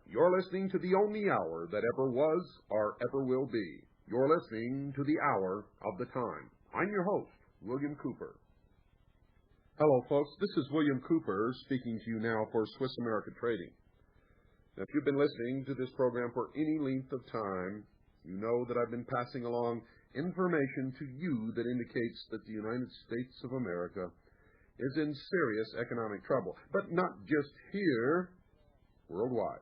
You're listening to the only hour that ever was or ever will be. You're listening to the Hour of the Time. I'm your host, William Cooper. Hello, folks. This is William Cooper speaking to you now for Swiss America Trading. Now, if you've been listening to this program for any length of time, you know that I've been passing along information to you that indicates that the United States of America is in serious economic trouble. But not just here, worldwide.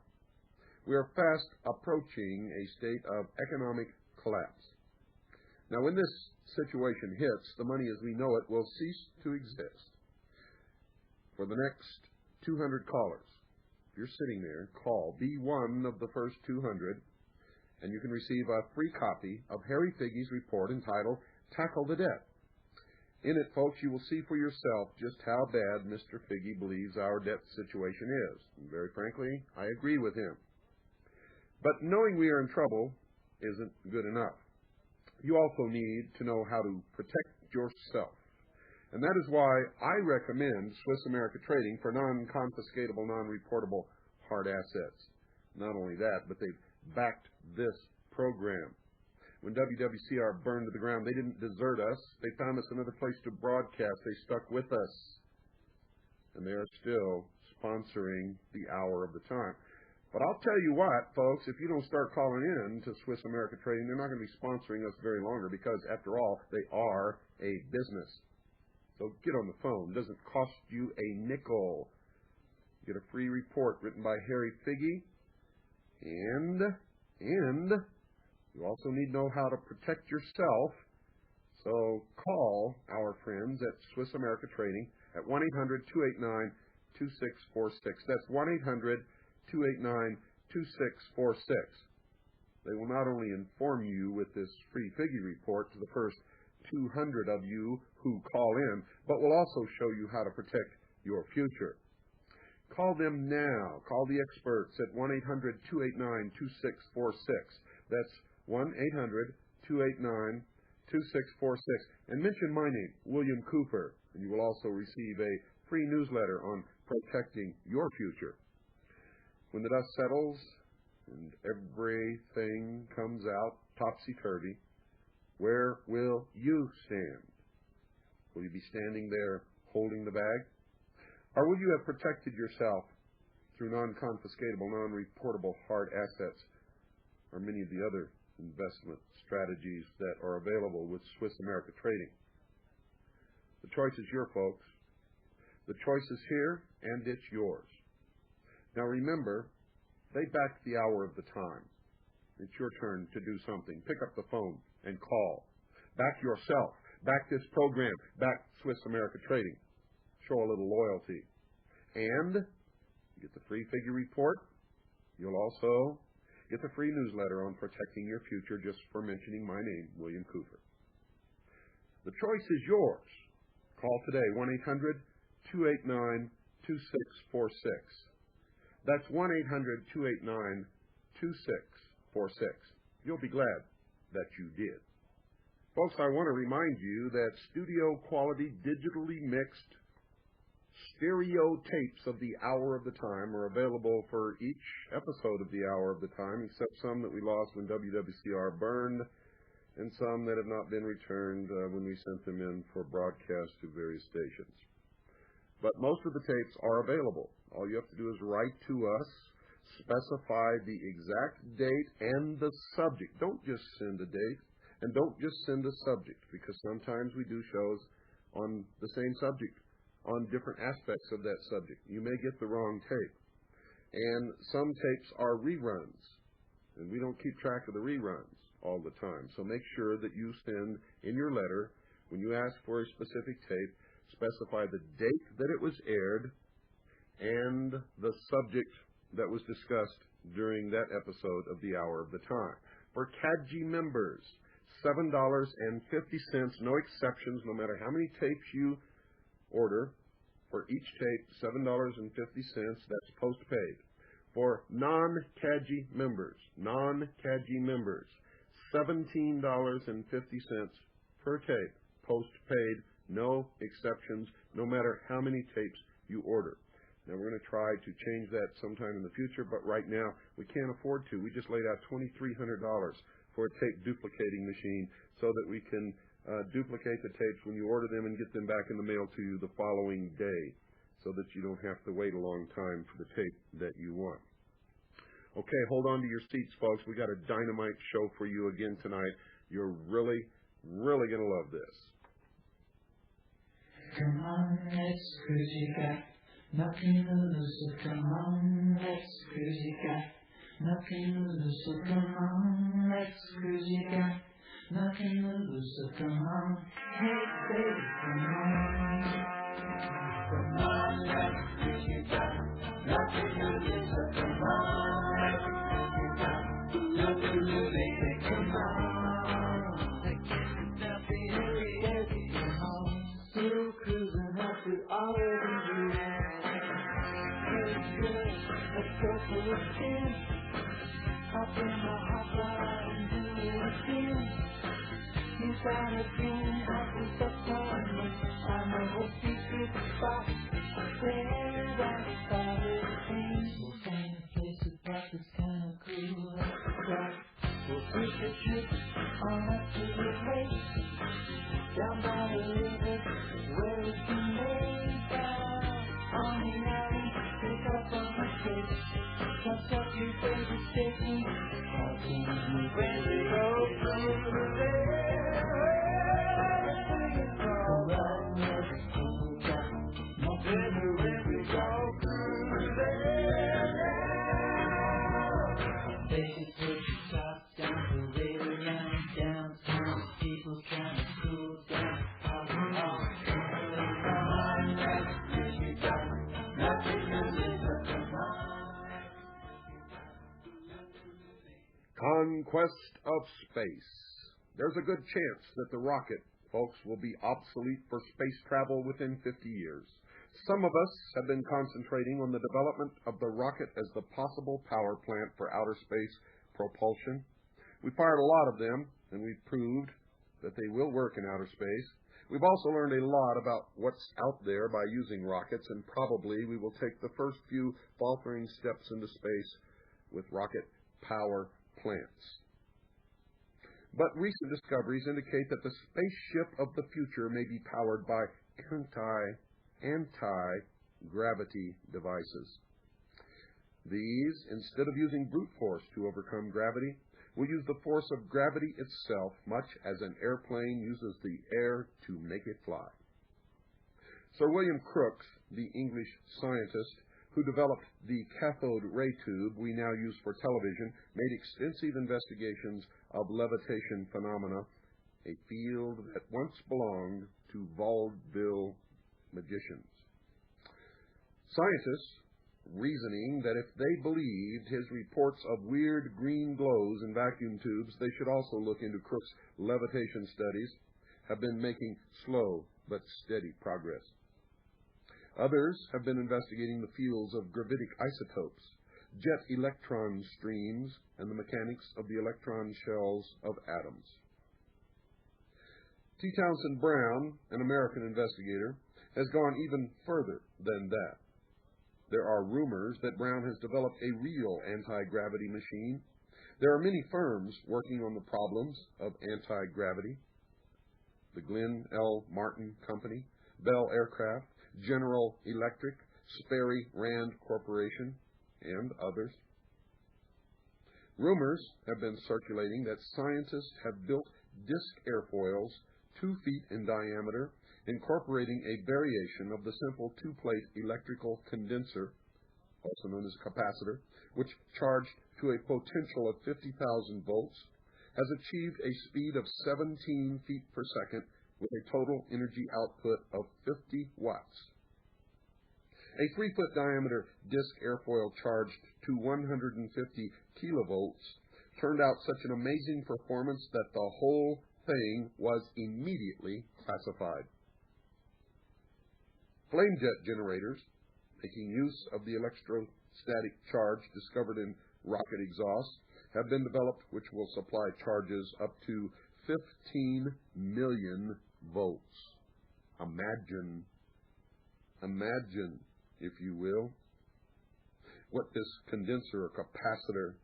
We are fast approaching a state of economic collapse. Now, when this situation hits, the money as we know it will cease to exist. For the next 200 callers, if you're sitting there, call. Be one of the first 200, and you can receive a free copy of Harry Figge's report entitled Tackle the Debt. In it, folks, you will see for yourself just how bad Mr. Figge believes our debt situation is. And very frankly, I agree with him. But knowing we are in trouble isn't good enough. You also need to know how to protect yourself. And that is why I recommend Swiss America Trading for non-confiscatable, non-reportable hard assets. Not only that, but they've backed this program. When WWCR burned to the ground, they didn't desert us. They found us another place to broadcast. They stuck with us. And they are still sponsoring the Hour of the Time. But I'll tell you what, folks, if you don't start calling in to Swiss America Trading, they're not going to be sponsoring us very longer because, after all, they are a business. So get on the phone. It doesn't cost you a nickel. Get a free report written by Harry Figge. And you also need to know how to protect yourself. So call our friends at Swiss America Trading at 1-800-289-2646. That's 1-800-289-2646. They will not only inform you with this free Figge report to the first 200 of you who call in, but will also show you how to protect your future. Call them now. Call the experts at 1-800-289-2646. That's 1-800-289-2646. And mention my name, William Cooper, and you will also receive a free newsletter on protecting your future. When the dust settles and everything comes out topsy-turvy, where will you stand? Will you be standing there holding the bag? Or will you have protected yourself through non-confiscatable, non-reportable hard assets, or many of the other investment strategies that are available with Swiss America Trading? The choice is yours, folks. The choice is here, and it's yours. Now remember, they backed the Hour of the Time. It's your turn to do something. Pick up the phone and call. Back yourself. Back this program. Back Swiss America Trading. Show a little loyalty. And you get the free Figge report. You'll also get the free newsletter on protecting your future just for mentioning my name, William Cooper. The choice is yours. Call today, 1-800-289-2646. That's 1-800-289-2646. You'll be glad that you did. Folks, I want to remind you that studio quality, digitally mixed stereo tapes of the Hour of the Time are available for each episode of the Hour of the Time, except some that we lost when WWCR burned and some that have not been returned when we sent them in for broadcast to various stations. But most of the tapes are available. All you have to do is write to us, specify the exact date and the subject. Don't just send a date. And don't just send a subject, because sometimes we do shows on the same subject, on different aspects of that subject. You may get the wrong tape. And some tapes are reruns, and we don't keep track of the reruns all the time. So make sure that you send in your letter, when you ask for a specific tape, specify the date that it was aired and the subject that was discussed during that episode of the Hour of the Time. For CADG members, $7.50, no exceptions, no matter how many tapes you order. For each tape, $7.50, that's postpaid. For non-CADG members, $17.50 per tape, postpaid, no exceptions, no matter how many tapes you order. Now, we're going to try to change that sometime in the future, but right now we can't afford to. We just laid out $2,300 for a tape duplicating machine so that we can duplicate the tapes when you order them and get them back in the mail to you the following day so that you don't have to wait a long time for the tape that you want. Okay, hold on to your seats, folks. We got a dynamite show for you again tonight. You're really, really going to love this. Come on, let's cruise, you got nothing to lose, so come on, let's cruise, you got nothing to lose, so come on, let's cruise, you got nothing to lose, so come on, hey baby, come on, let's cruise, you got nothing to lose, so come on, let's cruise, you got nothing to lose, baby, come on, I can't stop being baby, come on, still cruising up with all of you, hey girl, let's go for a spin, hop in my hot rod and do it again. You got a dream, happy September. I know a secret spot where I started things. We'll find a place to practice kind of cool and dark. We'll take a trip on up to the lake, down by the river where we can lay down on the alley, pick up on the cake, touch up your favorite station. How can you really go through the day? Conquest of space. There's a good chance that the rocket, folks, will be obsolete for space travel within 50 years. Some of us have been concentrating on the development of the rocket as the possible power plant for outer space propulsion. We fired a lot of them, and we've proved that they will work in outer space. We've also learned a lot about what's out there by using rockets, and probably we will take the first few faltering steps into space with rocket power plants. But recent discoveries indicate that the spaceship of the future may be powered by anti-gravity devices. These, instead of using brute force to overcome gravity, will use the force of gravity itself, much as an airplane uses the air to make it fly. Sir William Crookes, the English scientist who developed the cathode ray tube we now use for television, made extensive investigations of levitation phenomena, a field that once belonged to vaudeville magicians. Scientists, reasoning that if they believed his reports of weird green glows in vacuum tubes, they should also look into Crookes' levitation studies, have been making slow but steady progress. Others have been investigating the fields of gravitic isotopes, jet electron streams, and the mechanics of the electron shells of atoms. T. Townsend Brown, an American investigator, has gone even further than that. There are rumors that Brown has developed a real anti-gravity machine. There are many firms working on the problems of anti-gravity. The Glenn L. Martin Company, Bell Aircraft, General Electric, Sperry Rand Corporation, and others. Rumors have been circulating that scientists have built disc airfoils 2 feet in diameter, incorporating a variation of the simple two-plate electrical condenser, also known as a capacitor, which charged to a potential of 50,000 volts, has achieved a speed of 17 feet per second with a total energy output of 50 watts. A 3-foot diameter disc airfoil charged to 150 kilovolts turned out such an amazing performance that the whole thing was immediately classified. Flame jet generators, making use of the electrostatic charge discovered in rocket exhausts, have been developed which will supply charges up to 15 million volts. Imagine, if you will, what this condenser or capacitor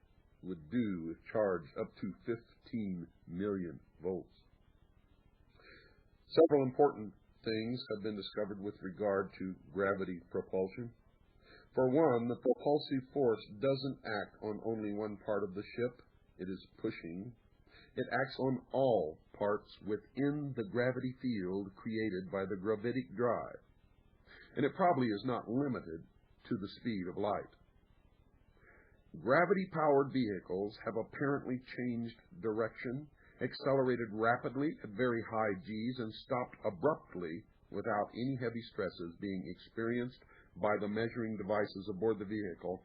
would do if charged up to 15 million volts. Several important things have been discovered with regard to gravity propulsion. For one, the propulsive force doesn't act on only one part of the ship it is pushing. It acts on all parts within the gravity field created by the gravitic drive. And it probably is not limited to the speed of light. Gravity-powered vehicles have apparently changed direction, accelerated rapidly at very high Gs, and stopped abruptly without any heavy stresses being experienced by the measuring devices aboard the vehicle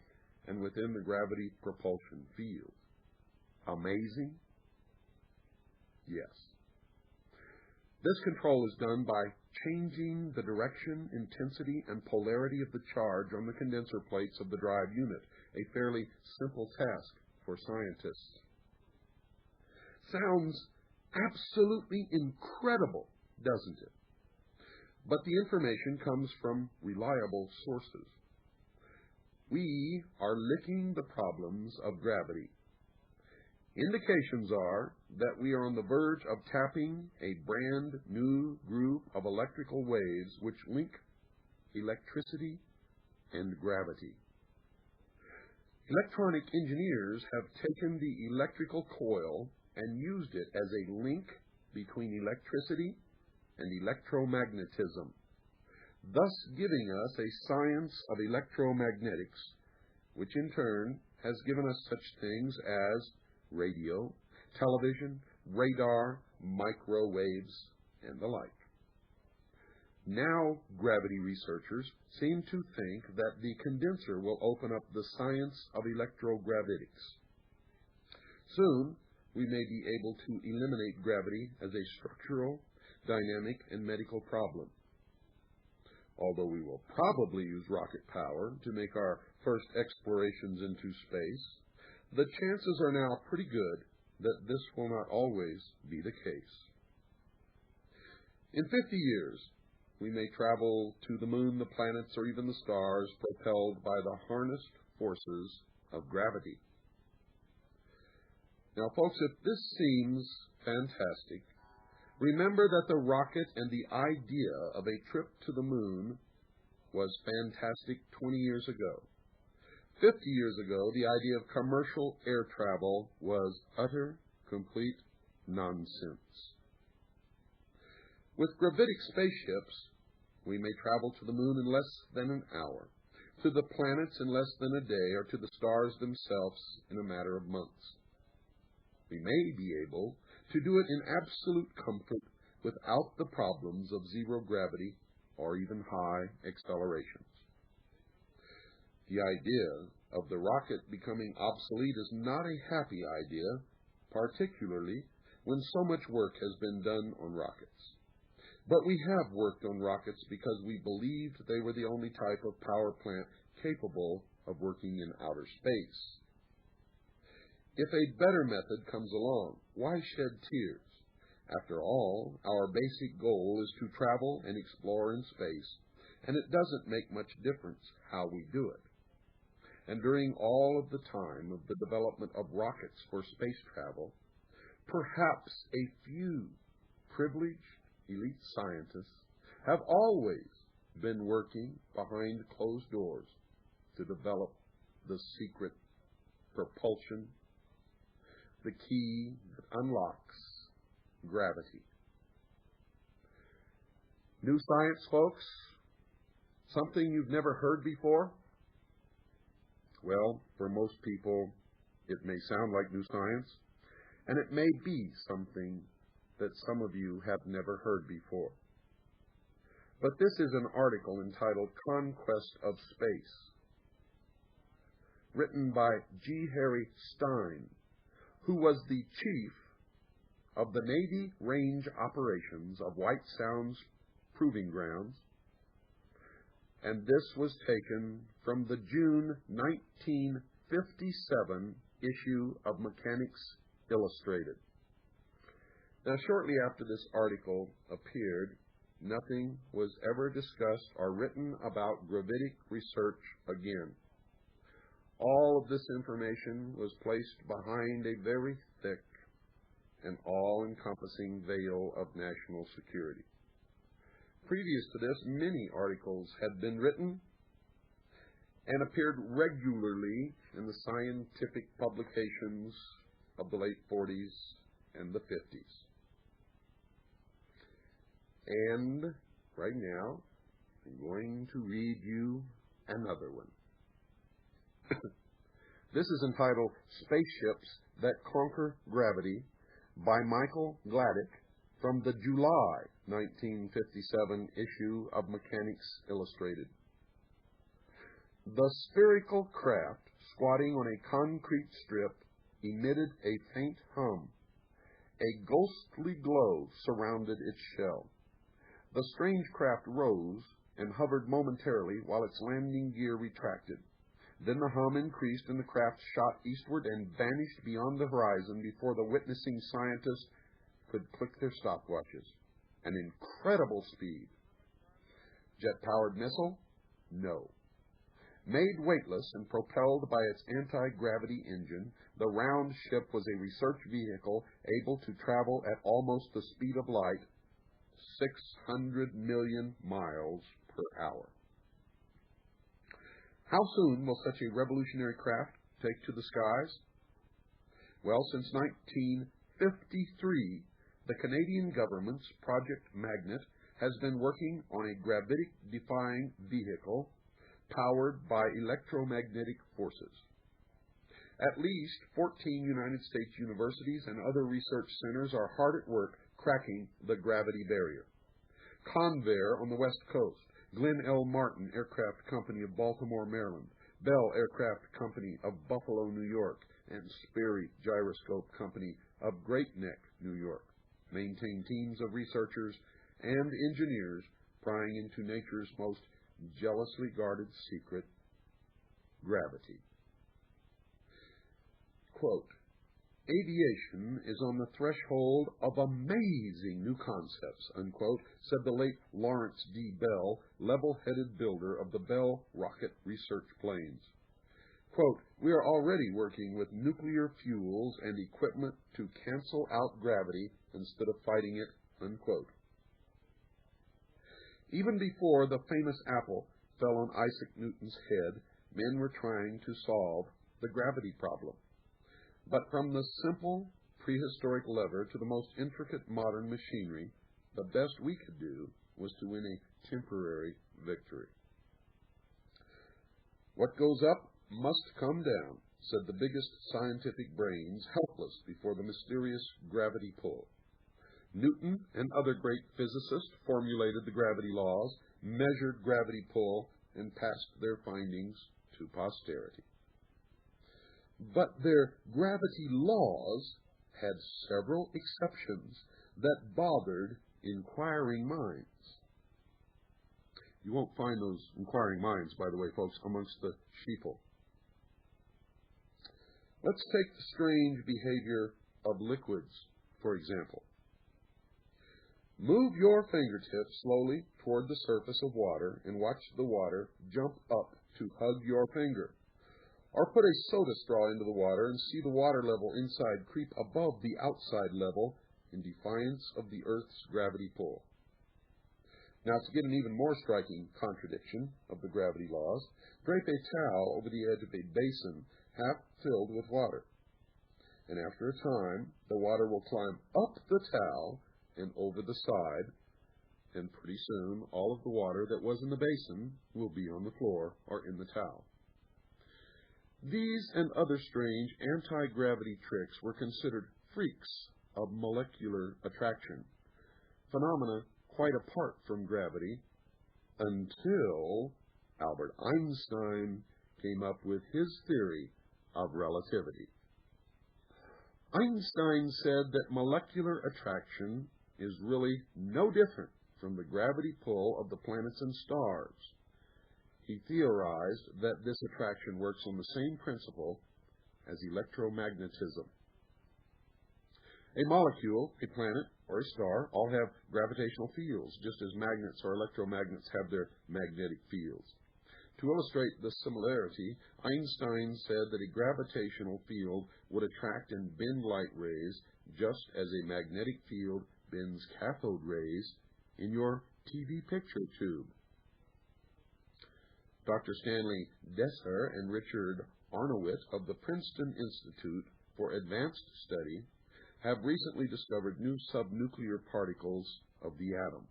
and within the gravity propulsion field. Amazing? Yes. This control is done by changing the direction, intensity, and polarity of the charge on the condenser plates of the drive unit, a fairly simple task for scientists. Sounds absolutely incredible, doesn't it? But the information comes from reliable sources. We are licking the problems of gravity. Indications are that we are on the verge of tapping a brand new group of electrical waves which link electricity and gravity. Electronic engineers have taken the electrical coil and used it as a link between electricity and electromagnetism, thus giving us a science of electromagnetics, which in turn has given us such things as radio, television, radar, microwaves, and the like. Now, gravity researchers seem to think that the condenser will open up the science of electrogravitics. Soon, we may be able to eliminate gravity as a structural, dynamic, and medical problem. Although we will probably use rocket power to make our first explorations into space, the chances are now pretty good that this will not always be the case. In 50 years, we may travel to the moon, the planets, or even the stars propelled by the harnessed forces of gravity. Now, folks, if this seems fantastic, remember that the rocket and the idea of a trip to the moon was fantastic 20 years ago. 50 years ago, the idea of commercial air travel was utter, complete nonsense. With gravitic spaceships, we may travel to the moon in less than an hour, to the planets in less than a day, or to the stars themselves in a matter of months. We may be able to do it in absolute comfort without the problems of zero gravity or even high accelerations. The idea of the rocket becoming obsolete is not a happy idea, particularly when so much work has been done on rockets. But we have worked on rockets because we believed they were the only type of power plant capable of working in outer space. If a better method comes along, why shed tears? After all, our basic goal is to travel and explore in space, and it doesn't make much difference how we do it. And during all of the time of the development of rockets for space travel, perhaps a few privileged elite scientists have always been working behind closed doors to develop the secret propulsion, the key that unlocks gravity. New science, folks? Something you've never heard before? Well, for most people, it may sound like new science, and it may be something that some of you have never heard before. But this is an article entitled Conquest of Space, written by G. Harry Stine, who was the chief of the Navy Range Operations of White Sound's Proving Grounds, and this was taken from the June 1957 issue of Mechanics Illustrated. Now, shortly after this article appeared, nothing was ever discussed or written about gravitic research again. All of this information was placed behind a very thick and all-encompassing veil of national security. Previous to this, many articles had been written and appeared regularly in the scientific publications of the late 40s and the 50s. And right now, I'm going to read you another one. This is entitled Spaceships That Conquer Gravity by Michael Gladdick from the July 1957 issue of Mechanics Illustrated. The spherical craft, squatting on a concrete strip, emitted a faint hum. A ghostly glow surrounded its shell. The strange craft rose and hovered momentarily while its landing gear retracted. Then the hum increased and the craft shot eastward and vanished beyond the horizon before the witnessing scientists could click their stopwatches. An incredible speed. Jet-powered missile? No. Made weightless and propelled by its anti-gravity engine, the round ship was a research vehicle able to travel at almost the speed of light, 600 million miles per hour. How soon will such a revolutionary craft take to the skies? Well, since 1953, the Canadian government's Project Magnet has been working on a gravitic-defying vehicle powered by electromagnetic forces. At least 14 United States universities and other research centers are hard at work cracking the gravity barrier. Convair on the West Coast, Glenn L. Martin Aircraft Company of Baltimore, Maryland, Bell Aircraft Company of Buffalo, New York, and Sperry Gyroscope Company of Great Neck, New York, maintain teams of researchers and engineers prying into nature's most jealously guarded secret, gravity. Quote, aviation is on the threshold of amazing new concepts, unquote, said the late Lawrence D. Bell, level-headed builder of the Bell rocket research planes. Quote, we are already working with nuclear fuels and equipment to cancel out gravity instead of fighting it, unquote. Even before the famous apple fell on Isaac Newton's head, men were trying to solve the gravity problem. But from the simple prehistoric lever to the most intricate modern machinery, the best we could do was to win a temporary victory. What goes up must come down, said the biggest scientific brains, helpless before the mysterious gravity pull. Newton and other great physicists formulated the gravity laws, measured gravity pull, and passed their findings to posterity. But their gravity laws had several exceptions that bothered inquiring minds. You won't find those inquiring minds, by the way, folks, amongst the sheeple. Let's take the strange behavior of liquids, for example. Move your fingertips slowly toward the surface of water and watch the water jump up to hug your finger. Or put a soda straw into the water and see the water level inside creep above the outside level in defiance of the Earth's gravity pull. Now, to get an even more striking contradiction of the gravity laws, drape a towel over the edge of a basin half filled with water. and after a time, the water will climb up the towel and over the side, and pretty soon all of the water that was in the basin will be on the floor or in the towel. These and other strange anti-gravity tricks were considered freaks of molecular attraction, phenomena quite apart from gravity, until Albert Einstein came up with his theory of relativity. Einstein said that molecular attraction is really no different from the gravity pull of the planets and stars. He theorized that this attraction works on the same principle as electromagnetism. A molecule, a planet, or a star all have gravitational fields, just as magnets or electromagnets have their magnetic fields. To illustrate the similarity, Einstein said that a gravitational field would attract and bend light rays just as a magnetic field bends cathode rays in your TV picture tube. Dr. Stanley Desser and Richard Arnowitz of the Princeton Institute for Advanced Study have recently discovered new subnuclear particles of the atom.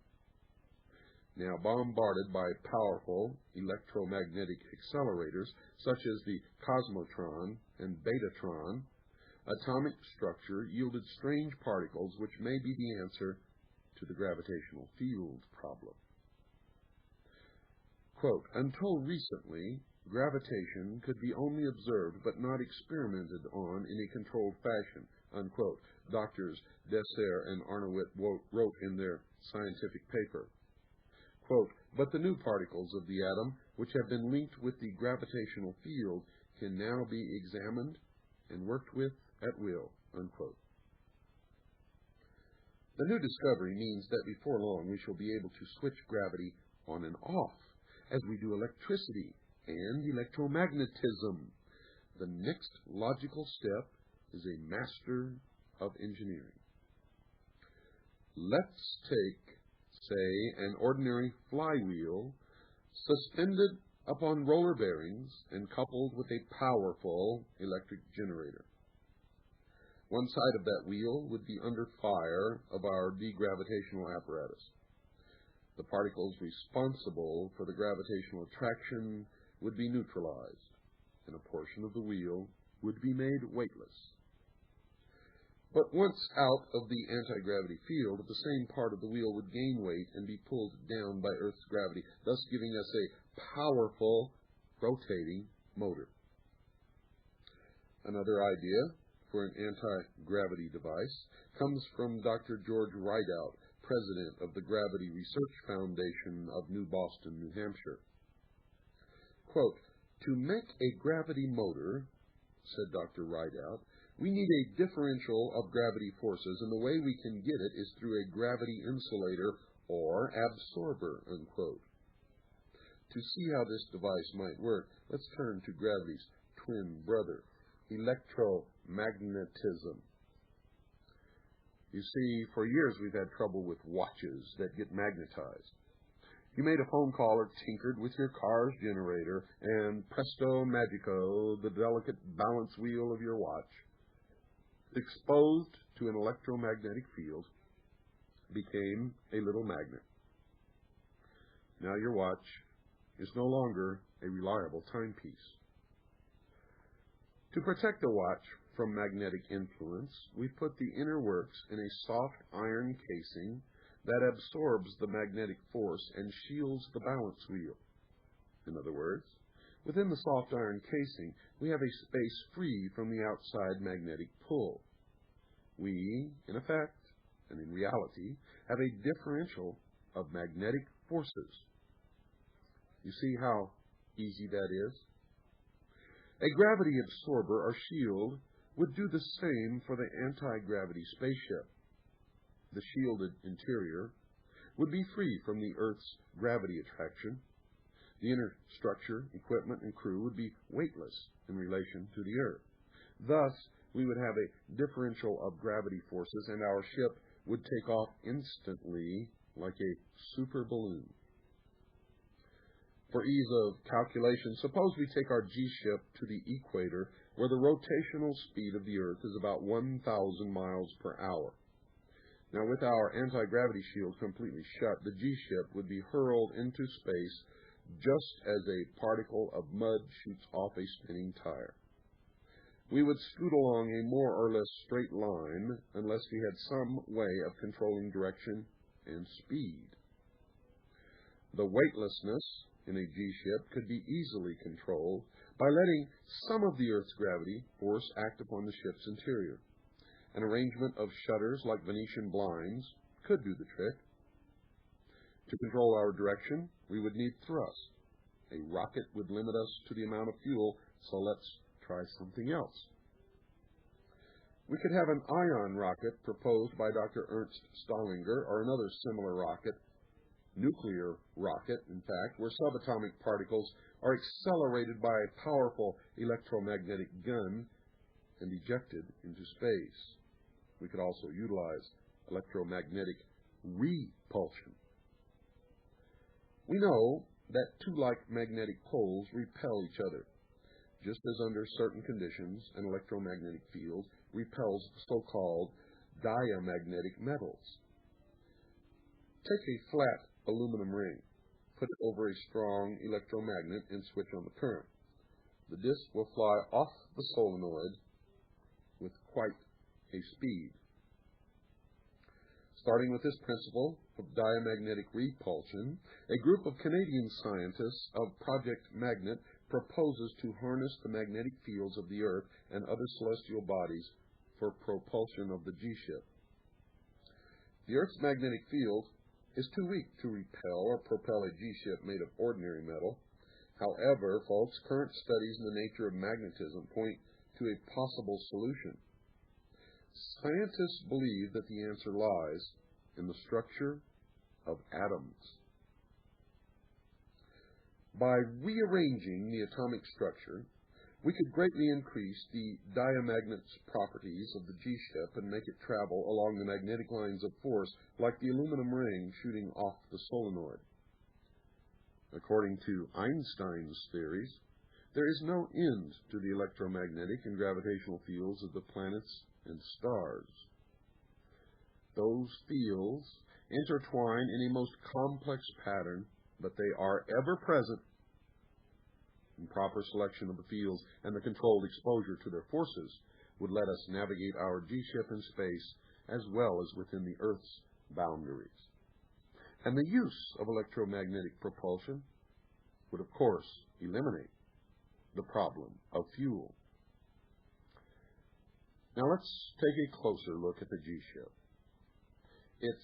Now bombarded by powerful electromagnetic accelerators such as the cosmotron and betatron, atomic structure yielded strange particles which may be the answer to the gravitational field problem. Quote, until recently, gravitation could be only observed but not experimented on in a controlled fashion, unquote, Drs. Desser and Arnowitz wrote in their scientific paper. Quote, but the new particles of the atom, which have been linked with the gravitational field, can now be examined and worked with at will, unquote. The new discovery means that before long we shall be able to switch gravity on and off, as we do electricity and electromagnetism. The next logical step is a Master of Engineering. Let's take, say, an ordinary flywheel suspended upon roller bearings and coupled with a powerful electric generator. One side of that wheel would be under fire of our degravitational apparatus. The particles responsible for the gravitational attraction would be neutralized, and a portion of the wheel would be made weightless. But once out of the anti-gravity field, the same part of the wheel would gain weight and be pulled down by Earth's gravity, thus giving us a powerful rotating motor. Another idea for an anti-gravity device comes from Dr. George Rideout, president of the Gravity Research Foundation of New Boston, New Hampshire. Quote, to make a gravity motor, said Dr. Rideout, we need a differential of gravity forces, and the way we can get it is through a gravity insulator or absorber, unquote. To see how this device might work, let's turn to gravity's twin brother, electromagnetism. You see, for years we've had trouble with watches that get magnetized. You made a phone call or tinkered with your car's generator, and presto magico, the delicate balance wheel of your watch, exposed to an electromagnetic field, became a little magnet. Now your watch is no longer a reliable timepiece. To protect the watch from magnetic influence, we put the inner works in a soft iron casing that absorbs the magnetic force and shields the balance wheel. In other words, within the soft iron casing, we have a space free from the outside magnetic pull. We, in effect, and in reality, have a differential of magnetic forces. You see how easy that is? A gravity absorber or shield would do the same for the anti-gravity spaceship. The shielded interior would be free from the Earth's gravity attraction. The inner structure, equipment, and crew would be weightless in relation to the Earth. Thus, we would have a differential of gravity forces, and our ship would take off instantly like a super balloon. For ease of calculation, suppose we take our G-ship to the equator, where the rotational speed of the Earth is about 1,000 miles per hour. Now, with our anti-gravity shield completely shut, the G-ship would be hurled into space just as a particle of mud shoots off a spinning tire. We would scoot along a more or less straight line unless we had some way of controlling direction and speed. The weightlessness in a G-ship could be easily controlled by letting some of the Earth's gravity force act upon the ship's interior. An arrangement of shutters like Venetian blinds could do the trick. To control our direction, we would need thrust. A rocket would limit us to the amount of fuel, so let's try something else. We could have an ion rocket proposed by Dr. Ernst Stallinger, or another similar rocket, nuclear rocket, in fact, where subatomic particles are accelerated by a powerful electromagnetic gun and ejected into space. We could also utilize electromagnetic repulsion. We know that two like magnetic poles repel each other, just as under certain conditions an electromagnetic field repels so-called diamagnetic metals. Take a flat aluminum ring, put it over a strong electromagnet, and switch on the current. The disc will fly off the solenoid with quite a speed. Starting with this principle of diamagnetic repulsion, a group of Canadian scientists of Project Magnet proposes to harness the magnetic fields of the Earth and other celestial bodies for propulsion of the G-ship. The Earth's magnetic field is too weak to repel or propel a G-ship made of ordinary metal. However, folks, current studies in the nature of magnetism point to a possible solution. Scientists believe that the answer lies in the structure of atoms. By rearranging the atomic structure, we could greatly increase the diamagnet's properties of the G-ship and make it travel along the magnetic lines of force like the aluminum ring shooting off the solenoid. According to Einstein's theories, there is no end to the electromagnetic and gravitational fields of the planets and stars. Those fields intertwine in a most complex pattern, but they are ever present. And proper selection of the fields and the controlled exposure to their forces would let us navigate our G-ship in space as well as within the Earth's boundaries. And the use of electromagnetic propulsion would, of course, eliminate the problem of fuel. Now let's take a closer look at the G-ship. Its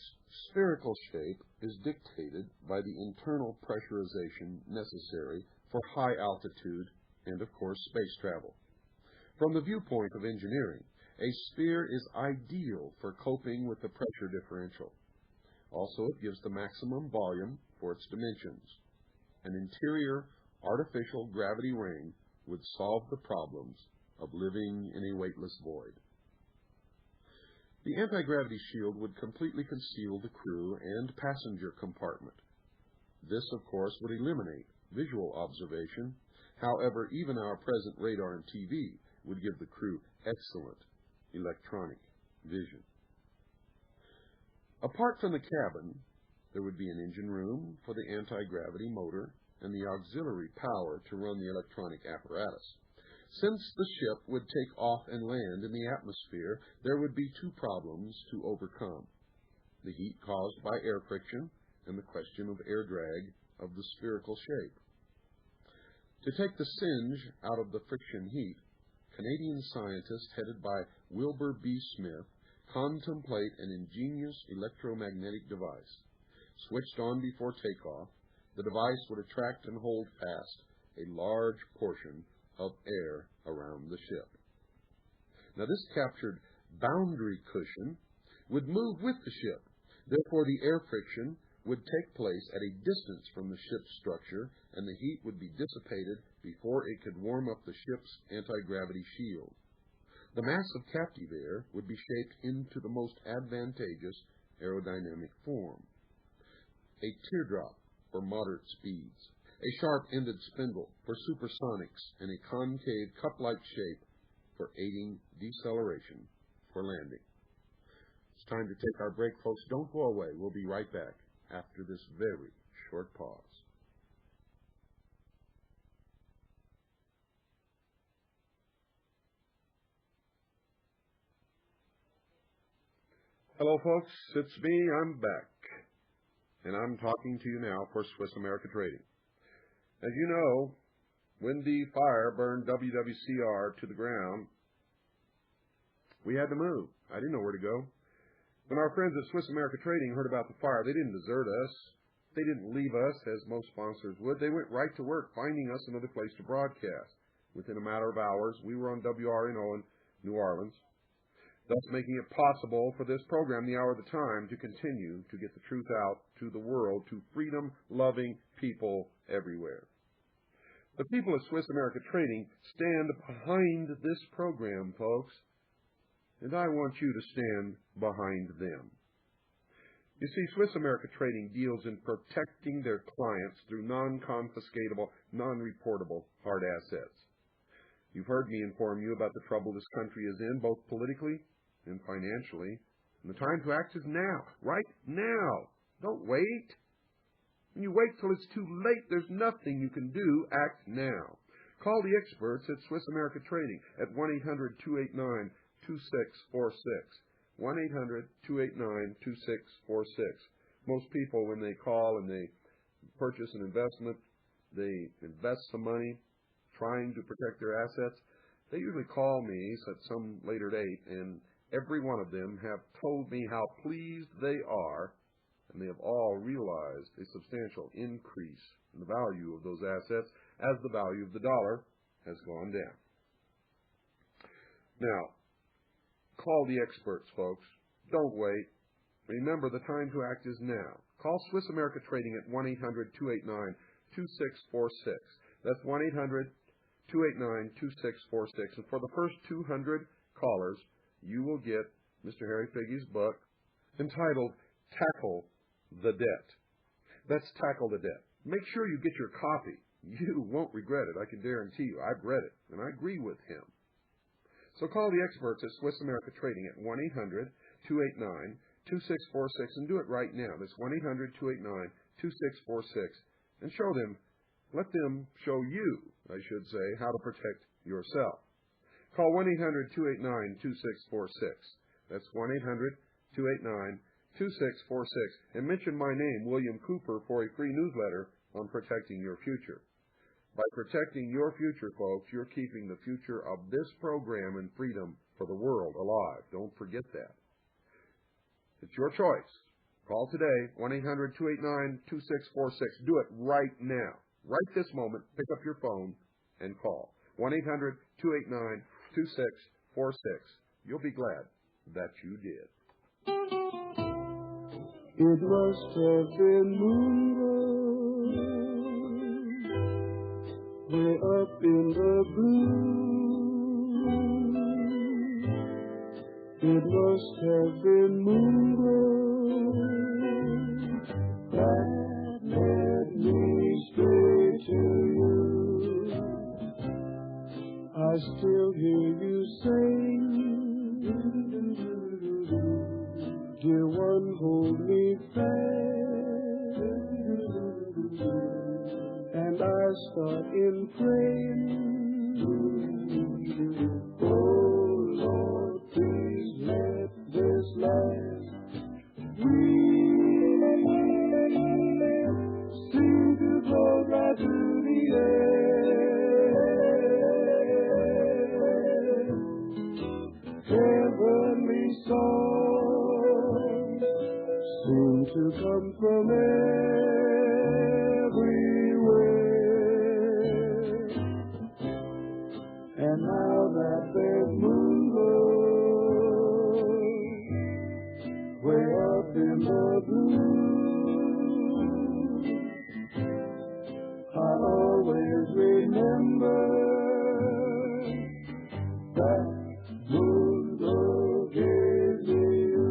spherical shape is dictated by the internal pressurization necessary for high altitude and, of course, space travel. From the viewpoint of engineering, a sphere is ideal for coping with the pressure differential. Also, it gives the maximum volume for its dimensions. An interior artificial gravity ring would solve the problems of living in a weightless void. The anti-gravity shield would completely conceal the crew and passenger compartment. This, of course, would eliminate visual observation. However, even our present radar and TV would give the crew excellent electronic vision. Apart from the cabin, there would be an engine room for the anti-gravity motor and the auxiliary power to run the electronic apparatus. Since the ship would take off and land in the atmosphere, there would be two problems to overcome: the heat caused by air friction and the question of air drag of the spherical shape. To take the singe out of the friction heat, Canadian scientists headed by Wilbur B. Smith contemplate an ingenious electromagnetic device. Switched on before takeoff, the device would attract and hold fast a large portion of air around the ship. Now, this captured boundary cushion would move with the ship. Therefore, the air friction would take place at a distance from the ship's structure, and the heat would be dissipated before it could warm up the ship's anti-gravity shield. The mass of captive air would be shaped into the most advantageous aerodynamic form. A teardrop for moderate speeds, a sharp-ended spindle for supersonics, and a concave cup-like shape for aiding deceleration for landing. It's time to take our break, folks. Don't go away. We'll be right back after this very short pause. Hello, folks. It's me. I'm back. And I'm talking to you now for Swiss America Trading. As you know, when the fire burned WWCR to the ground, we had to move. I didn't know where to go. When our friends at Swiss America Trading heard about the fire, they didn't desert us. They didn't leave us, as most sponsors would. They went right to work finding us another place to broadcast. Within a matter of hours, we were on WRNO in New Orleans, thus making it possible for this program, The Hour of the Time, to continue to get the truth out to the world, to freedom-loving people everywhere. The people at Swiss America Trading stand behind this program, folks, and I want you to stand behind them. You see, Swiss America Trading deals in protecting their clients through non-confiscatable, non-reportable hard assets. You've heard me inform you about the trouble this country is in, both politically and financially. And the time to act is now, right now. Don't wait. When you wait till it's too late, there's nothing you can do. Act now. Call the experts at Swiss America Trading at 1-800-289-2646. 1-800-289-2646. Most people, when they call and they purchase an investment, they invest some money trying to protect their assets, they usually call me at some later date, and every one of them have told me how pleased they are, and they have all realized a substantial increase in the value of those assets as the value of the dollar has gone down. Now, call the experts, folks. Don't wait. Remember, the time to act is now. Call Swiss America Trading at 1-800-289-2646. That's 1-800-289-2646. And for the first 200 callers, you will get Mr. Harry Figge's book entitled Tackle the Debt. That's Tackle the Debt. Make sure you get your copy. You won't regret it, I can guarantee you. I've read it, and I agree with him. So call the experts at Swiss America Trading at 1-800-289-2646 and do it right now. That's 1-800-289-2646 and show them, let them show you, I should say, how to protect yourself. Call 1-800-289-2646. That's 1-800-289-2646 and mention my name, William Cooper, for a free newsletter on protecting your future. By protecting your future, folks, you're keeping the future of this program and freedom for the world alive. Don't forget that. It's your choice. Call today, 1-800-289-2646. Do it right now. Right this moment, pick up your phone and call. 1-800-289-2646. You'll be glad that you did. It must have been moonlight way up in the blue. It must have been moonlight that led me straight to you. I still hear you sing, dear one, hold me fast, and I start in praying. Oh Lord, please let this last. We seem to go right to the end. Heavenly songs seem to come from everywhere. And now that there's moonlight way up in the blue, I'll always remember that moonlight gave me you.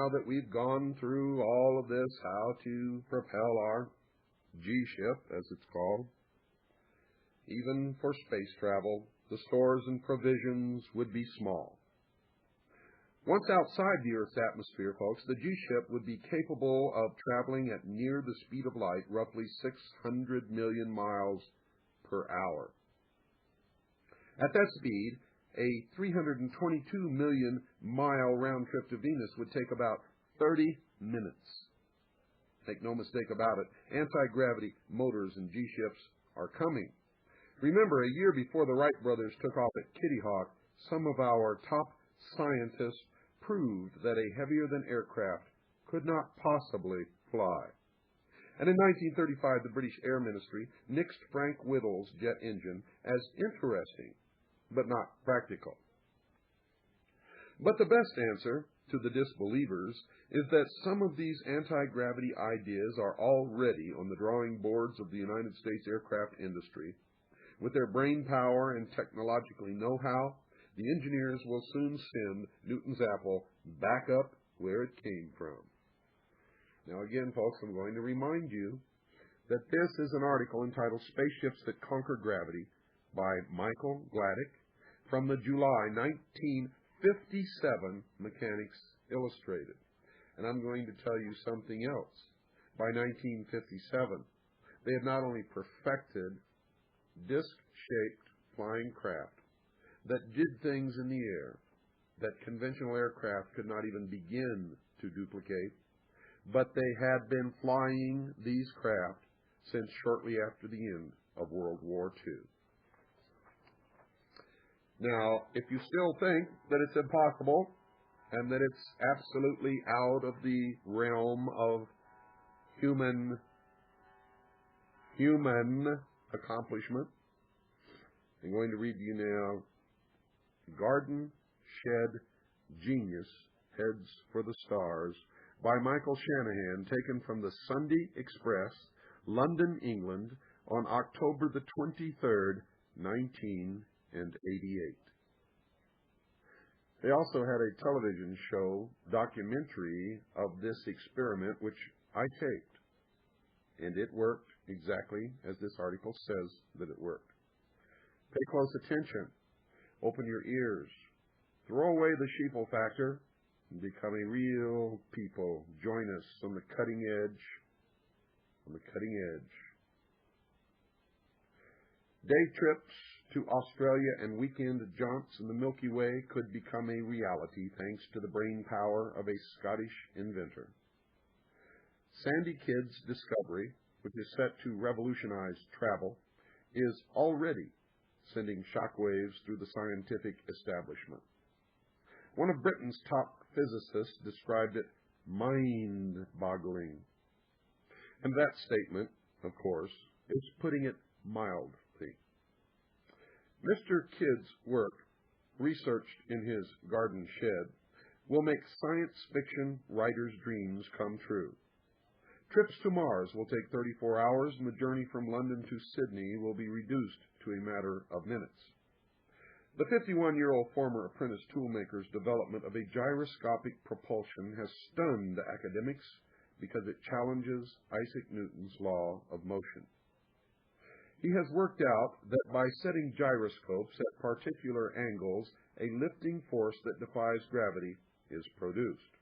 now that we've gone through all of this, how to propel our G-ship, as it's called, even for space travel, the stores and provisions would be small. Once outside the Earth's atmosphere, folks, the G-ship would be capable of traveling at near the speed of light, roughly 600 million miles per hour. At that speed, a 322 million mile round trip to Venus would take about 30 minutes. Make no mistake about it, anti-gravity motors and G-ships are coming. Remember, a year before the Wright brothers took off at Kitty Hawk, some of our top scientists proved that a heavier-than aircraft could not possibly fly. And in 1935, the British Air Ministry nixed Frank Whittle's jet engine as interesting, but not practical. But the best answer to the disbelievers is that some of these anti-gravity ideas are already on the drawing boards of the United States aircraft industry. With their brain power and technologically know-how, the engineers will soon send Newton's apple back up where it came from. Now again, folks, I'm going to remind you that this is an article entitled Spaceships That Conquer Gravity by Michael Gladdick from the July 1957 Mechanics Illustrated. And I'm going to tell you something else. By 1957, they had not only perfected disc-shaped flying craft that did things in the air that conventional aircraft could not even begin to duplicate, but they had been flying these craft since shortly after the end of World War II. Now, if you still think that it's impossible and that it's absolutely out of the realm of human accomplishment, I'm going to read to you now Garden Shed Genius, Heads for the Stars, by Michael Shanahan, taken from the Sunday Express, London, England, on October the 23rd, 1988. They also had a television show, documentary of this experiment, which I taped, and it worked exactly as this article says that it worked. Pay close attention. Open your ears. Throw away the sheeple factor and become a real people. Join us on the cutting edge. On the cutting edge. Day trips to Australia and weekend jaunts in the Milky Way could become a reality thanks to the brain power of a Scottish inventor. Sandy Kidd's discovery, which is set to revolutionize travel, is already sending shockwaves through the scientific establishment. One of Britain's top physicists described it mind-boggling. And that statement, of course, is putting it mildly. Mr. Kidd's work, researched in his garden shed, will make science fiction writers' dreams come true. Trips to Mars will take 34 hours, and the journey from London to Sydney will be reduced to a matter of minutes. The 51-year-old former apprentice toolmaker's development of a gyroscopic propulsion has stunned academics because it challenges Isaac Newton's law of motion. He has worked out that by setting gyroscopes at particular angles, a lifting force that defies gravity is produced.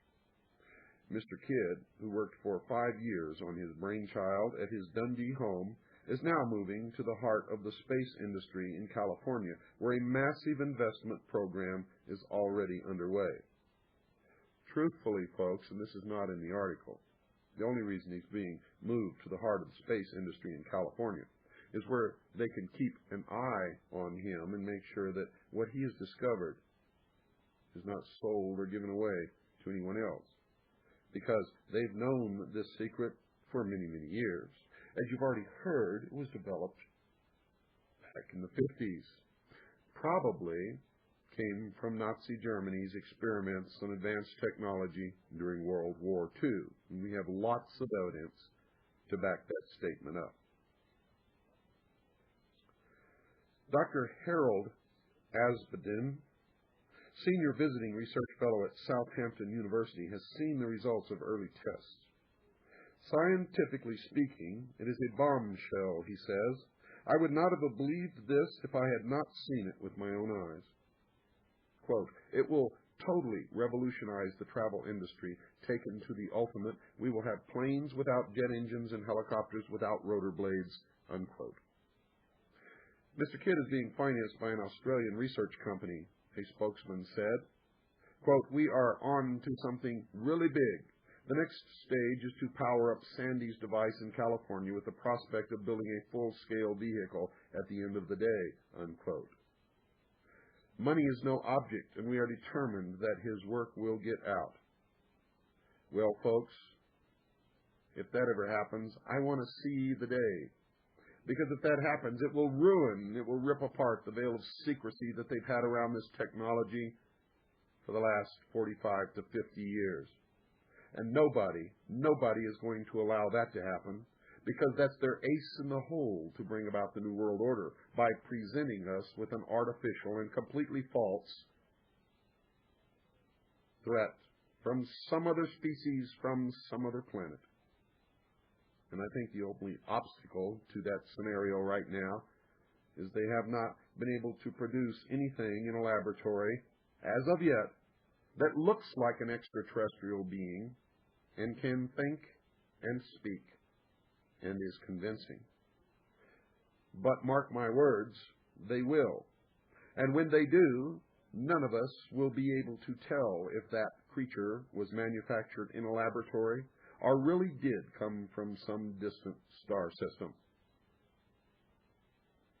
Mr. Kidd, who worked for 5 years on his brainchild at his Dundee home, is now moving to the heart of the space industry in California, where a massive investment program is already underway. Truthfully, folks, and this is not in the article, the only reason he's being moved to the heart of the space industry in California is where they can keep an eye on him and make sure that what he has discovered is not sold or given away to anyone else, because they've known this secret for many, many years. As you've already heard, it was developed back in the 50s. Probably came from Nazi Germany's experiments on advanced technology during World War II. And we have lots of evidence to back that statement up. Dr. Harold Asbedin senior visiting research fellow at Southampton University, has seen the results of early tests. Scientifically speaking, it is a bombshell, he says. I would not have believed this if I had not seen it with my own eyes. Quote, it will totally revolutionize the travel industry, taken to the ultimate. We will have planes without jet engines and helicopters without rotor blades, unquote. Mr. Kidd is being financed by an Australian research company, a spokesman said. Quote, we are on to something really big. The next stage is to power up Sandy's device in California with the prospect of building a full-scale vehicle at the end of the day, unquote. Money is no object, and we are determined that his work will get out. Well, folks, if that ever happens, I want to see the day. Because if that happens, it will rip apart the veil of secrecy that they've had around this technology for the last 45 to 50 years. And nobody is going to allow that to happen, because that's their ace in the hole to bring about the New World Order, by presenting us with an artificial and completely false threat from some other species, from some other planet. And I think the only obstacle to that scenario right now is they have not been able to produce anything in a laboratory, as of yet, that looks like an extraterrestrial being and can think and speak and is convincing. But mark my words, they will. And when they do, none of us will be able to tell if that creature was manufactured in a laboratory or really did come from some distant star system.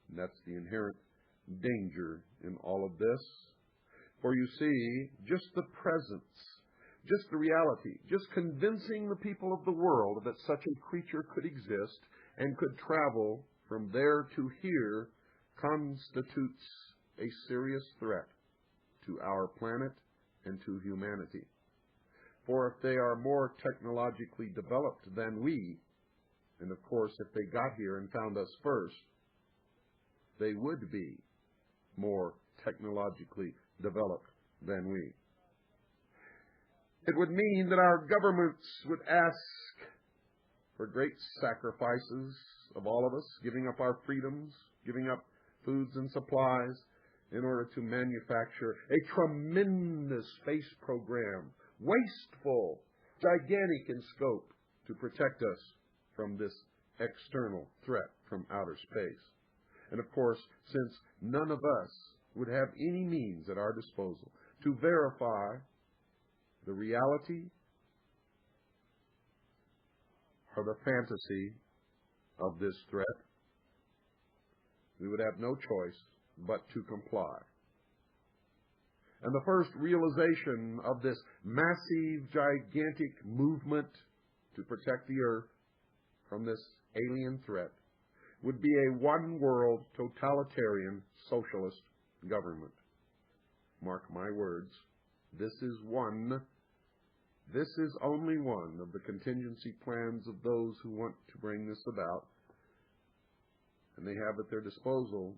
And that's the inherent danger in all of this. For you see, just the presence, just the reality, just convincing the people of the world that such a creature could exist and could travel from there to here constitutes a serious threat to our planet and to humanity. For if they are more technologically developed than we, and of course if they got here and found us first, they would be more technologically developed than we. It would mean that our governments would ask for great sacrifices of all of us, giving up our freedoms, giving up foods and supplies in order to manufacture a tremendous space program, wasteful, gigantic in scope, to protect us from this external threat from outer space. And of course, since none of us would have any means at our disposal to verify the reality or the fantasy of this threat, we would have no choice but to comply. And the first realization of this massive, gigantic movement to protect the earth from this alien threat would be a one-world, totalitarian, socialist government. Mark my words, this is only one of the contingency plans of those who want to bring this about. And they have at their disposal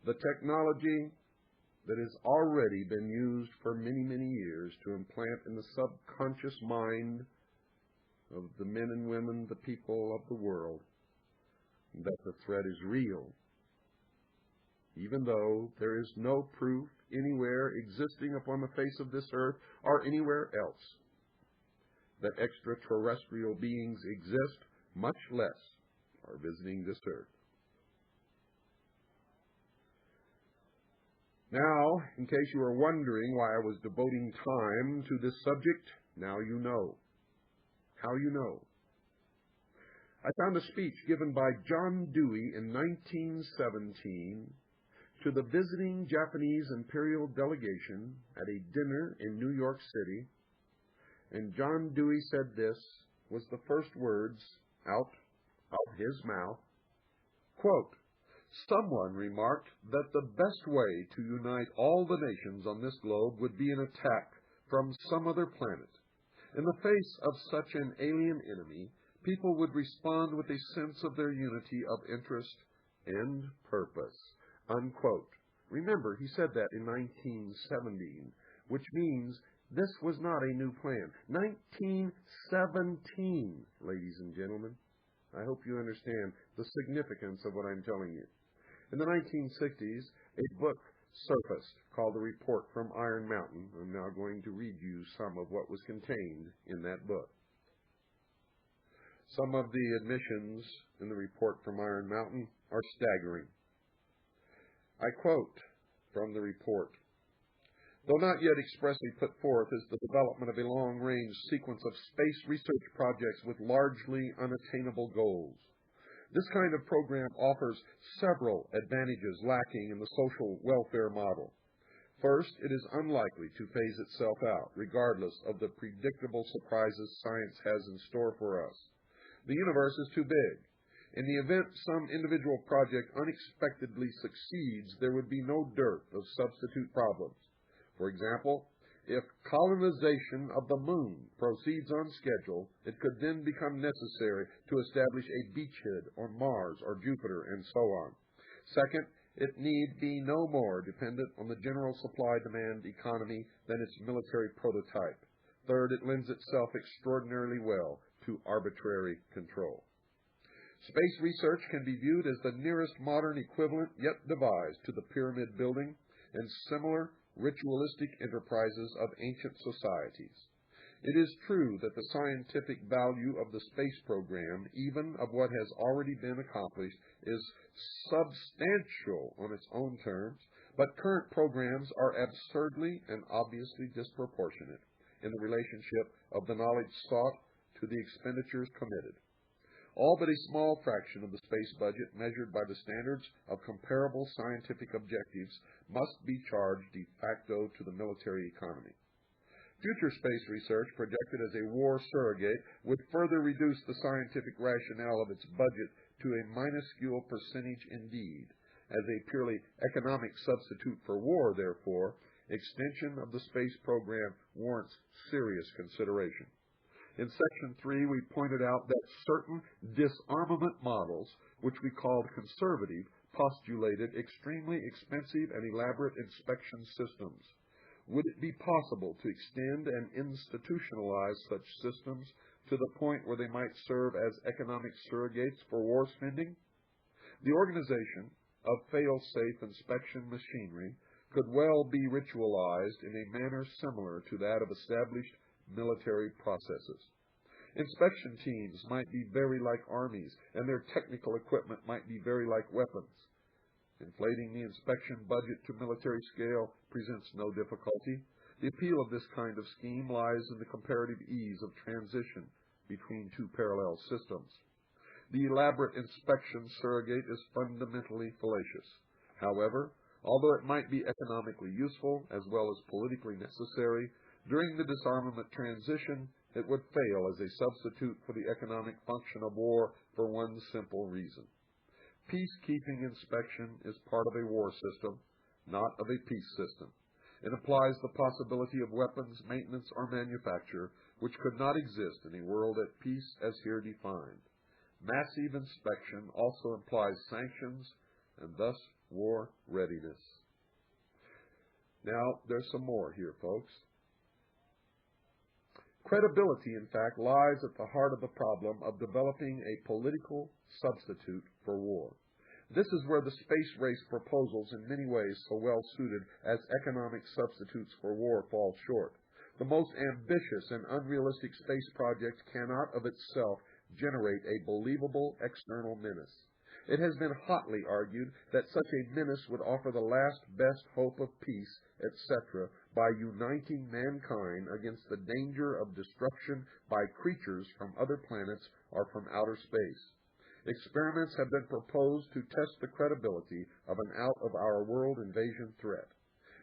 the technology that has already been used for many, many years to implant in the subconscious mind of the men and women, the people of the world, that the threat is real, even though there is no proof anywhere existing upon the face of this earth or anywhere else that extraterrestrial beings exist, much less are visiting this earth. Now, in case you are wondering why I was devoting time to this subject, now you know. How you know? I found a speech given by John Dewey in 1917 to the visiting Japanese imperial delegation at a dinner in New York City, and John Dewey said this was the first words out of his mouth. Quote, someone remarked that the best way to unite all the nations on this globe would be an attack from some other planet. In the face of such an alien enemy, people would respond with a sense of their unity of interest and purpose. Unquote. Remember, he said that in 1917, which means this was not a new plan. 1917, ladies and gentlemen. I hope you understand the significance of what I'm telling you. In the 1960s, a book surfaced called The Report from Iron Mountain. I'm now going to read you some of what was contained in that book. Some of the admissions in the Report from Iron Mountain are staggering. I quote from the report, "Though not yet expressly put forth is the development of a long-range sequence of space research projects with largely unattainable goals. This kind of program offers several advantages lacking in the social welfare model. First, it is unlikely to phase itself out, regardless of the predictable surprises science has in store for us. The universe is too big. In the event some individual project unexpectedly succeeds, there would be no dearth of substitute problems. For example, if colonization of the moon proceeds on schedule, it could then become necessary to establish a beachhead on Mars or Jupiter, and so on. Second, it need be no more dependent on the general supply-demand economy than its military prototype. Third, it lends itself extraordinarily well to arbitrary control. Space research can be viewed as the nearest modern equivalent yet devised to the pyramid building and similar ritualistic enterprises of ancient societies. It is true that the scientific value of the space program, even of what has already been accomplished, is substantial on its own terms, but current programs are absurdly and obviously disproportionate in the relationship of the knowledge sought to the expenditures committed. All but a small fraction of the space budget measured by the standards of comparable scientific objectives must be charged de facto to the military economy. Future space research, projected as a war surrogate, would further reduce the scientific rationale of its budget to a minuscule percentage indeed. As a purely economic substitute for war, therefore, extension of the space program warrants serious consideration. In Section 3, we pointed out that certain disarmament models, which we called conservative, postulated extremely expensive and elaborate inspection systems. Would it be possible to extend and institutionalize such systems to the point where they might serve as economic surrogates for war spending? The organization of fail-safe inspection machinery could well be ritualized in a manner similar to that of established military processes. Inspection teams might be very like armies, and their technical equipment might be very like weapons. Inflating the inspection budget to military scale presents no difficulty. The appeal of this kind of scheme lies in the comparative ease of transition between two parallel systems. The elaborate inspection surrogate is fundamentally fallacious. However, although it might be economically useful as well as politically necessary, during the disarmament transition, it would fail as a substitute for the economic function of war for one simple reason. Peacekeeping inspection is part of a war system, not of a peace system. It implies the possibility of weapons maintenance or manufacture, which could not exist in a world at peace as here defined. Massive inspection also implies sanctions and thus war readiness. Now, there's some more here, folks. Credibility, in fact, lies at the heart of the problem of developing a political substitute for war. This is where the space race proposals, in many ways so well suited as economic substitutes for war, fall short. The most ambitious and unrealistic space project cannot of itself generate a believable external menace. It has been hotly argued that such a menace would offer the last best hope of peace, etc., by uniting mankind against the danger of destruction by creatures from other planets or from outer space. Experiments have been proposed to test the credibility of an out-of-our-world invasion threat.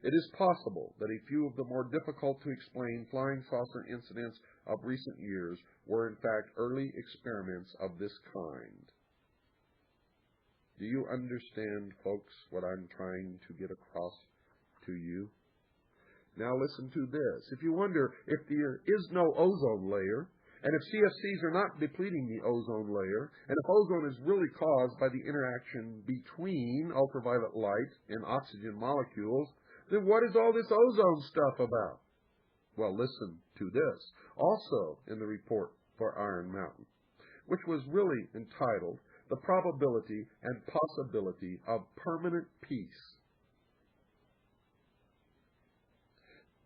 It is possible that a few of the more difficult-to-explain flying saucer incidents of recent years were in fact early experiments of this kind. Do you understand, folks, what I'm trying to get across to you? Now listen to this. If you wonder if there is no ozone layer, And if CFCs are not depleting the ozone layer, and if ozone is really caused by the interaction between ultraviolet light and oxygen molecules, then what is all this ozone stuff about? Well, listen to this, also in the report for Iron Mountain, which was really entitled The Probability and Possibility of Permanent Peace.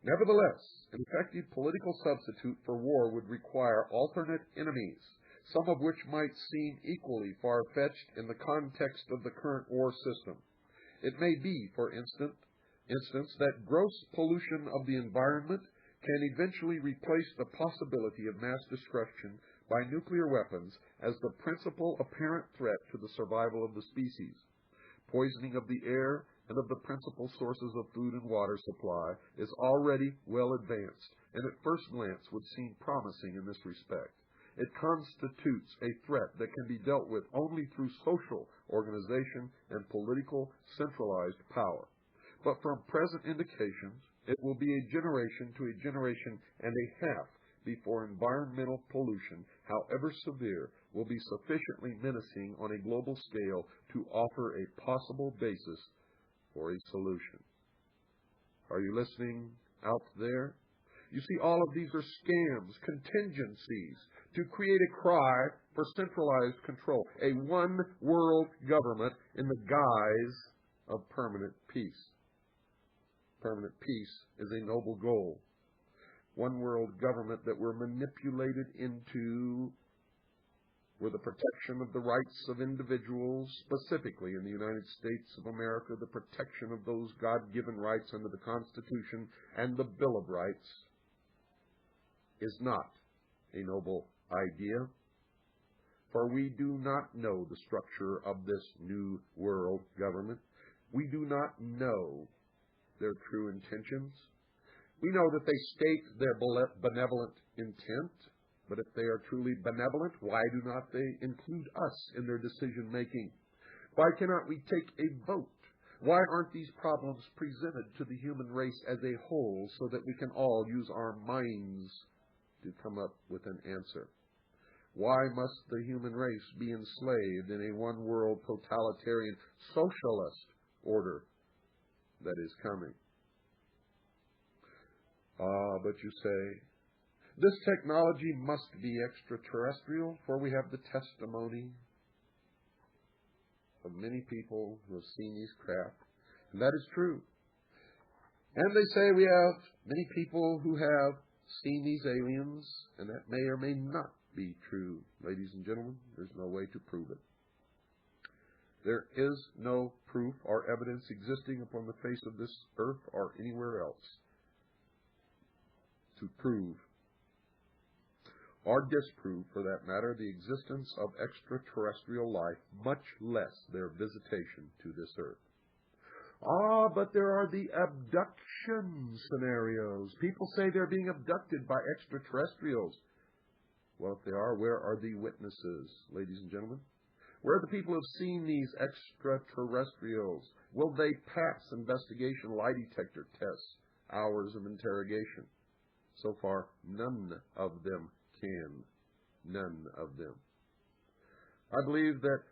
Nevertheless, an effective political substitute for war would require alternate enemies, some of which might seem equally far-fetched in the context of the current war system. It may be, for instance, that gross pollution of the environment can eventually replace the possibility of mass destruction by nuclear weapons as the principal apparent threat to the survival of the species. Poisoning of the air and of the principal sources of food and water supply is already well advanced, and at first glance would seem promising in this respect. It constitutes a threat that can be dealt with only through social organization and political centralized power. But from present indications, it will be a generation to a generation and a half before environmental pollution, however severe, will be sufficiently menacing on a global scale to offer a possible basis for a solution. Are you listening out there? You see, all of these are scams, contingencies, to create a cry for centralized control, a one-world government in the guise of permanent peace. Permanent peace is a noble goal. One world government that we're manipulated into were the protection of the rights of individuals, specifically in the United States of America, the protection of those God-given rights under the Constitution and the Bill of Rights, is not a noble idea. For we do not know the structure of this new world government. We do not know their true intentions. We know that they state their benevolent intent, but if they are truly benevolent, why do not they include us in their decision-making? Why cannot we take a vote? Why aren't these problems presented to the human race as a whole so that we can all use our minds to come up with an answer? Why must the human race be enslaved in a one-world totalitarian socialist order that is coming? But you say, this technology must be extraterrestrial, for we have the testimony of many people who have seen these craft. And that is true. And they say we have many people who have seen these aliens, and that may or may not be true. Ladies and gentlemen, there's no way to prove it. There is no proof or evidence existing upon the face of this earth or anywhere else to prove or disprove, for that matter, the existence of extraterrestrial life, much less their visitation to this earth. But there are the abduction scenarios. People say they're being abducted by extraterrestrials. Well, if they are, where are the witnesses, ladies and gentlemen? Where are the people who have seen these extraterrestrials? Will they pass investigation lie detector tests, hours of interrogation? So far, none of them can. None of them. I believe that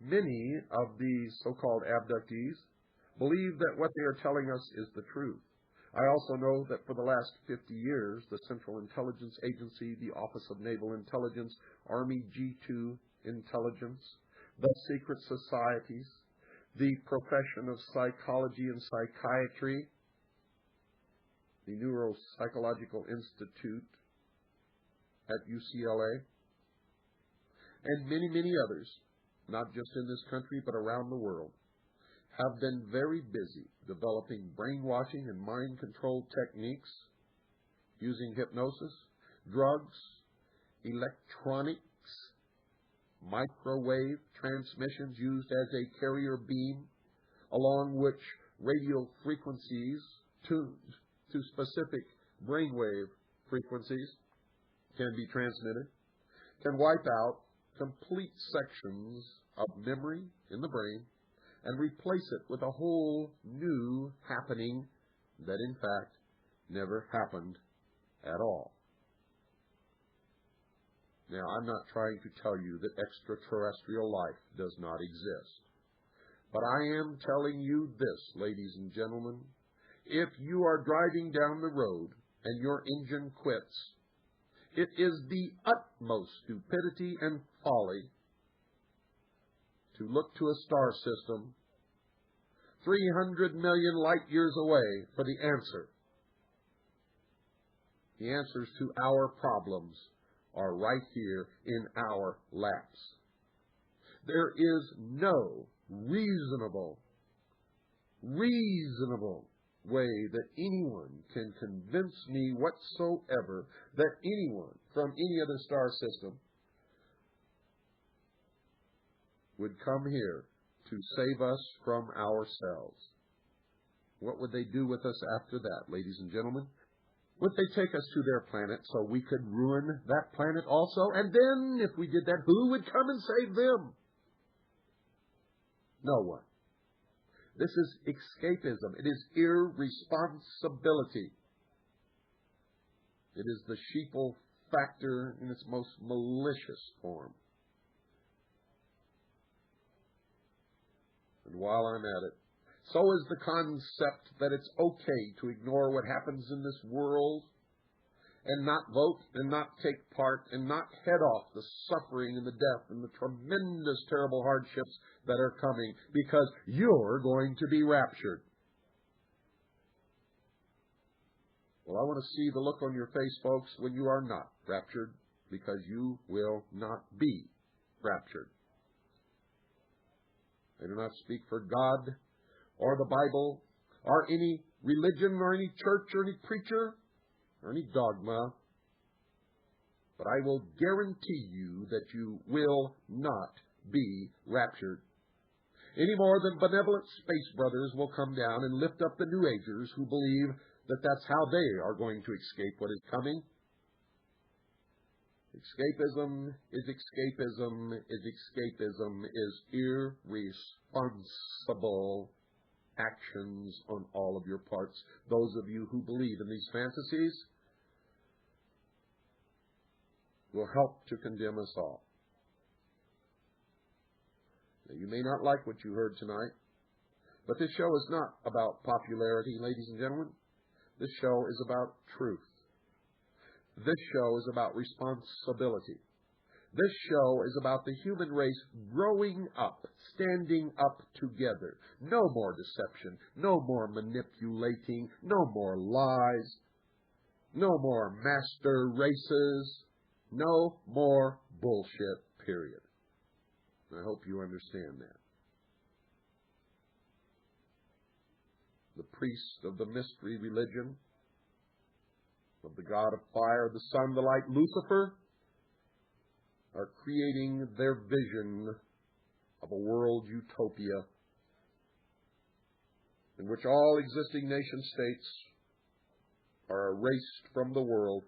many of these so-called abductees believe that what they are telling us is the truth. I also know that for the last 50 years, the Central Intelligence Agency, the Office of Naval Intelligence, Army G2 Intelligence, the secret societies, the profession of psychology and psychiatry, the Neuropsychological Institute at UCLA, and many, many others, not just in this country but around the world, have been very busy developing brainwashing and mind control techniques using hypnosis, drugs, electronics, microwave transmissions used as a carrier beam, along which radio frequencies tuned to specific brainwave frequencies can be transmitted, can wipe out complete sections of memory in the brain and replace it with a whole new happening that in fact never happened at all. Now, I'm not trying to tell you that extraterrestrial life does not exist. But I am telling you this, ladies and gentlemen. If you are driving down the road and your engine quits, it is the utmost stupidity and folly to look to a star system 300 million light years away for the answer. The answers to our problems are right here in our laps. There is no reasonable way that anyone can convince me whatsoever that anyone from any other star system would come here to save us from ourselves. What would they do with us after that, ladies and gentlemen? Would they take us to their planet so we could ruin that planet also? And then, if we did that, who would come and save them? No one. This is escapism. It is irresponsibility. It is the sheeple factor in its most malicious form. And while I'm at it, so is the concept that it's okay to ignore what happens in this world and not vote and not take part and not head off the suffering and the death and the tremendous, terrible hardships that are coming because you're going to be raptured. Well, I want to see the look on your face, folks, when you are not raptured, because you will not be raptured. I do not speak for God or the Bible or any religion or any church or any preacher or any dogma, but I will guarantee you that you will not be raptured. Any more than benevolent space brothers will come down and lift up the New Agers who believe that that's how they are going to escape what is coming. Escapism is irresponsible actions on all of your parts. Those of you who believe in these fantasies will help to condemn us all. Now, you may not like what you heard tonight, but this show is not about popularity, ladies and gentlemen. This show is about truth. This show is about responsibility. This show is about the human race growing up, standing up together. No more deception, no more manipulating, no more lies, no more master races, no more bullshit, period. I hope you understand that. The priests of the mystery religion, of the God of fire, the sun, the light, Lucifer, are creating their vision of a world utopia in which all existing nation-states are erased from the world.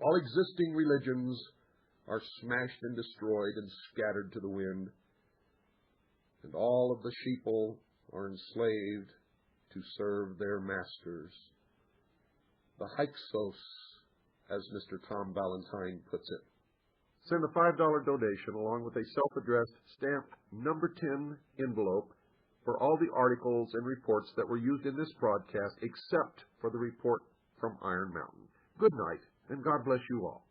All existing religions are smashed and destroyed and scattered to the wind. And all of the sheeple are enslaved to serve their masters. The Hyksos, as Mr. Tom Valentine puts it. Send a $5 donation along with a self-addressed stamped number 10 envelope for all the articles and reports that were used in this broadcast except for the report from Iron Mountain. Good night, and God bless you all.